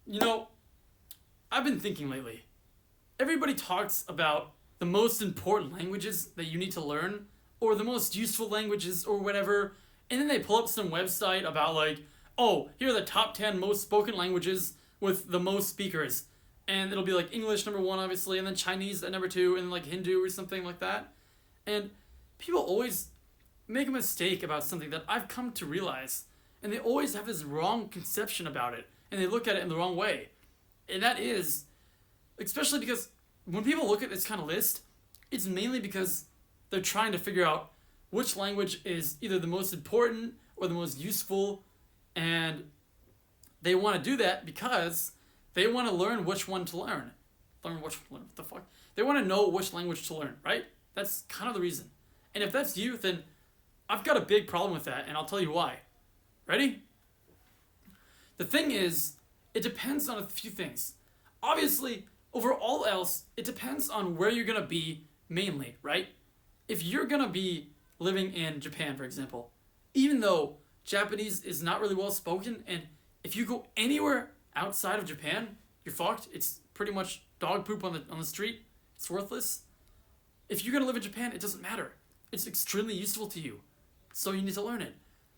You know, I've been thinking lately. Everybody talks about the most important languages that you need to learn, or the most useful languages, or whatever, and then they pull up some website about, like, oh, here are the top 10 most spoken languages with the most speakers. And it'll be like English number one, obviously, and then Chinese at number two, and then like Hindu or something like that. And people always make a mistake about something that I've come to realize, and they always have this wrong conception about it, and they look at it in the wrong way. And that is, especially because when people look at this kind of list, it's mainly because they're trying to figure out which language is either the most important or the most useful, and they want to do that because they want to learn which one to learn. Learn which one? What the fuck? They want to know which language to learn, right? That's kind of the reason. And if that's you, then I've got a big problem with that, and I'll tell you why. Ready? The thing is, it depends on a few things. Obviously, over all else, it depends on where you're gonna be mainly, right? If you're gonna be living in Japan, for example, even though Japanese is not really well spoken, and if you go anywhere outside of Japan, you're fucked. It's pretty much dog poop on the street. It's worthless. If you're gonna live in Japan, it doesn't matter. It's extremely useful to you, so you need to learn it.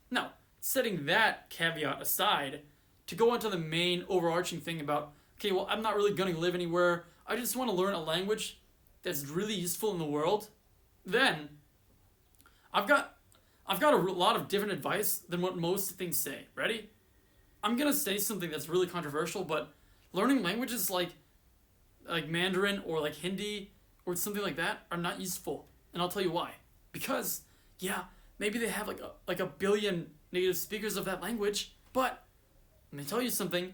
Now, setting that caveat aside, to go on to the main overarching thing about, okay, well, I'm not really gonna live anywhere. I just want to learn a language that's really useful in the world. Then, I've got a lot of different advice than what most things say. Ready? I'm gonna say something that's really controversial, but learning languages like Mandarin or like Hindi or something like that are not useful, and I'll tell you why. Because yeah, maybe they have like a billion native speakers of that language, but let me tell you something.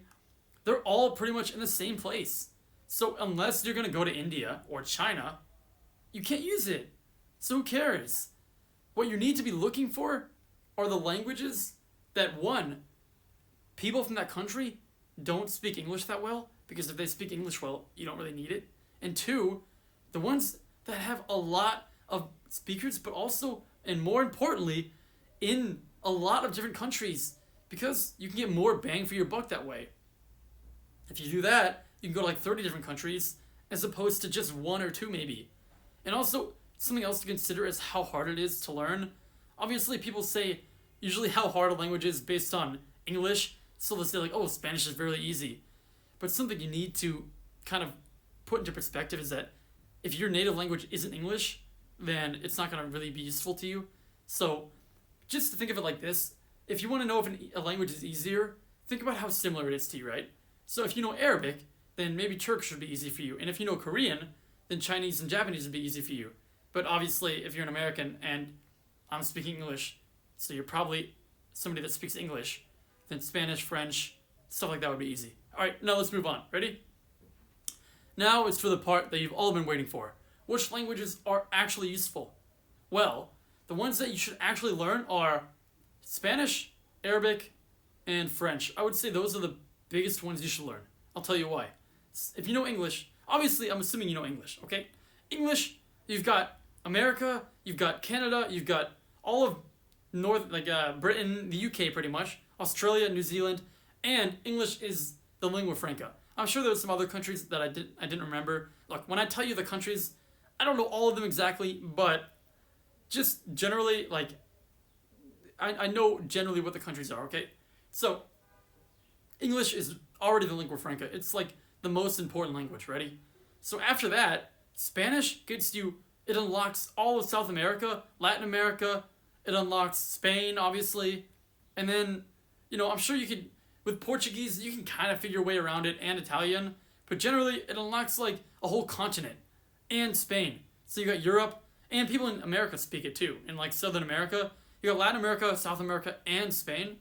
They're all pretty much in the same place. So unless you're gonna go to India or China, you can't use it. So who cares? What you need to be looking for are the languages that, one, people from that country don't speak English that well, because if they speak English well, you don't really need it. And two, the ones that have a lot of speakers, but also, and more importantly, in a lot of different countries, because you can get more bang for your buck that way. If you do that, you can go to like 30 different countries as opposed to just one or two maybe. And also, something else to consider is how hard it is to learn. Obviously, people say usually how hard a language is based on English, so they'll say like, oh, Spanish is fairly easy. But something you need to kind of put into perspective is that if your native language isn't English, then it's not going to really be useful to you. So just to think of it like this, if you want to know if a language is easier, think about how similar it is to you, right? So if you know Arabic, then maybe Turkish would be easy for you. And if you know Korean, then Chinese and Japanese would be easy for you. But obviously, if you're an American and I'm speaking English, so you're probably somebody that speaks English, then Spanish, French, stuff like that would be easy. All right, now let's move on. Ready? Now it's for the part that you've all been waiting for. Which languages are actually useful? Well, the ones that you should actually learn are Spanish, Arabic, and French. I would say those are the biggest ones you should learn. I'll tell you why. If you know English, obviously I'm assuming you know English, okay? English, you've got America, you've got Canada, you've got all of Britain, the UK pretty much, Australia, New Zealand, and English is the lingua franca. I'm sure there's some other countries that I didn't remember. Look, when I tell you the countries, I don't know all of them exactly, but just generally, like, I know generally what the countries are, okay? So, English is already the lingua franca. It's like the most important language, ready? So after that, Spanish gets you, it unlocks all of South America, Latin America, it unlocks Spain, obviously, and then, I'm sure you could, with Portuguese, you can kind of figure your way around it, and Italian, but generally, it unlocks like a whole continent, and Spain. So you got Europe, and people in America speak it too. In like Southern America, you got Latin America, South America, and Spain.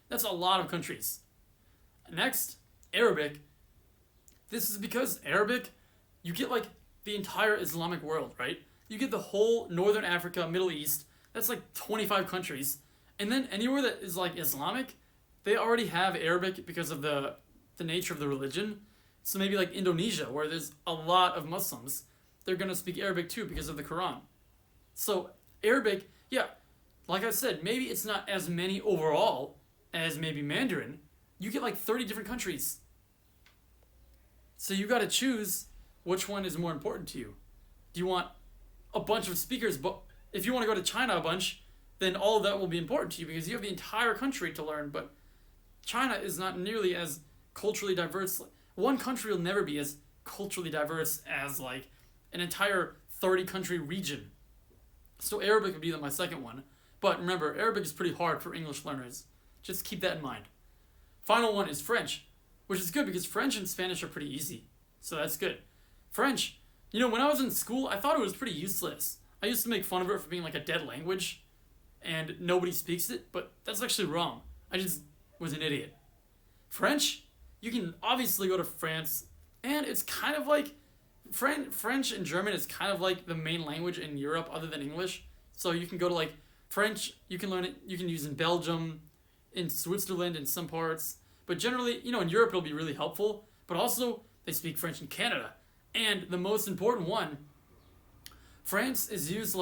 That's a lot of countries. Next, Arabic. This is because Arabic, you get like the entire Islamic world, right? You get the whole Northern Africa, Middle East. That's like 25 countries. And then anywhere that is like Islamic, they already have Arabic because of the nature of the religion. So maybe like Indonesia, where there's a lot of Muslims, they're going to speak Arabic too because of the Quran. So Arabic, yeah, like I said, maybe it's not as many overall as maybe Mandarin. You get like 30 different countries. So you got to choose which one is more important to you. Do you want a bunch of speakers? But if you want to go to China a bunch, then all of that will be important to you because you have the entire country to learn. But China is not nearly as culturally diverse. One country will never be as culturally diverse as like an entire 30 country region. So Arabic would be my second one. But remember, Arabic is pretty hard for English learners. Just keep that in mind. Final one is French, which is good because French and Spanish are pretty easy. So that's good. French, when I was in school, I thought it was pretty useless. I used to make fun of it for being like a dead language and nobody speaks it, but that's actually wrong. I just was an idiot. French, you can obviously go to France, and it's kind of like French and German is kind of like the main language in Europe other than English. So you can go to like French, you can learn it, you can use in Belgium, in Switzerland, in some parts. But generally, in Europe it'll be really helpful. But also, they speak French in Canada. And the most important one, France is used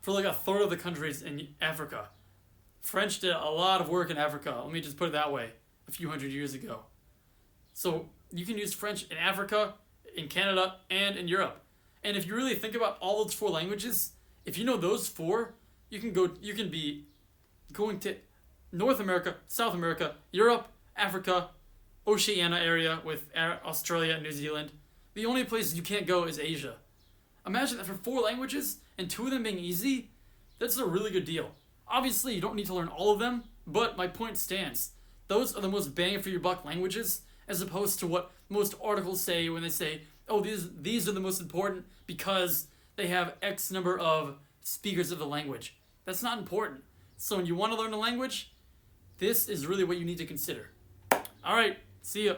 for a third of the countries in Africa. French did a lot of work in Africa, let me just put it that way, a few hundred years ago. So you can use French in Africa, in Canada, and in Europe. And if you really think about all those 4 languages, if you know those 4, you can be going to North America, South America, Europe, Africa, Oceania area with Australia and New Zealand. The only place you can't go is Asia. Imagine that for 4 languages and 2 of them being easy, that's a really good deal. Obviously, you don't need to learn all of them, but my point stands. Those are the most bang for your buck languages, as opposed to what most articles say when they say, oh, these are the most important because they have X number of speakers of the language. That's not important. So when you want to learn a language, this is really what you need to consider. All right, see ya.